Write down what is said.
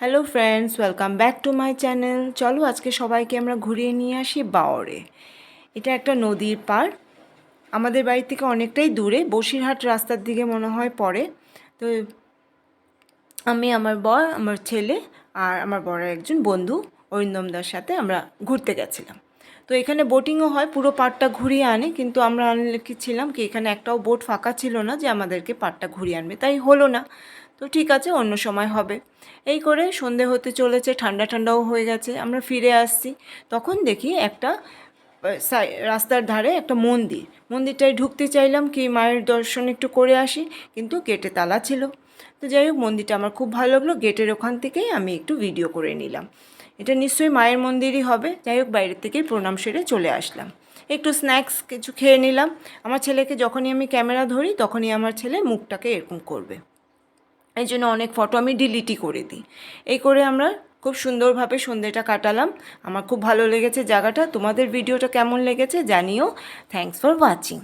Hello friends, welcome back to my channel. চলো আজকে সবাইকে আমরা ঘুরিয়ে নিয়ে আসি বাওরে। এটা একটা নদীর পার, আমাদের বাড়ি থেকে অনেকটাই দূরে, বসিরহাট রাস্তার দিকে মনে হয় পড়ে। তো আমি, আমার বর, আমার ছেলে আর আমার বড় একজন বন্ধু অরিন্দম দার সাথে আমরা ঘুরতে গেছিলাম। তো এখানে বোটিংও হয়, পুরো পাড়টা ঘুরিয়ে আনে, কিন্তু আমরা ছিলাম কি এখানে একটাও বোট ফাঁকা ছিল না যে আমাদেরকে পাড়টা ঘুরিয়ে আনবে, তাই হলো না। তো ঠিক আছে, অন্য সময় হবে। এই করে সন্ধে হতে চলেছে, ঠান্ডা ঠান্ডাও হয়ে গেছে, আমরা ফিরে আসছি। তখন দেখি একটা রাস্তার ধারে একটা মন্দিরটায় ঢুকতে চাইলাম কি মায়ের দর্শন একটু করে আসি, কিন্তু গেটে তালা ছিল। তো যাই হোক, মন্দিরটা আমার খুব ভালো লাগলো, গেটের ওখান থেকেই আমি একটু ভিডিও করে নিলাম। এটা নিশ্চয়ই মায়ের মন্দিরই হবে। যাই হোক, বাইরের থেকেই প্রণাম সেরে চলে আসলাম। একটু স্ন্যাক্স কিছু খেয়ে নিলাম। আমার ছেলেকে যখনই আমি ক্যামেরা ধরি তখনই আমার ছেলে মুখটাকে এরকম করবে, এই জন্য অনেক ফটো আমি ডিলিটই করে দিই। এই করে আমরা খুব সুন্দরভাবে সন্ধ্যেটা কাটালাম। আমার খুব ভালো লেগেছে জায়গাটা। তোমাদের ভিডিওটা কেমন লেগেছে জানিও। Thanks for watching.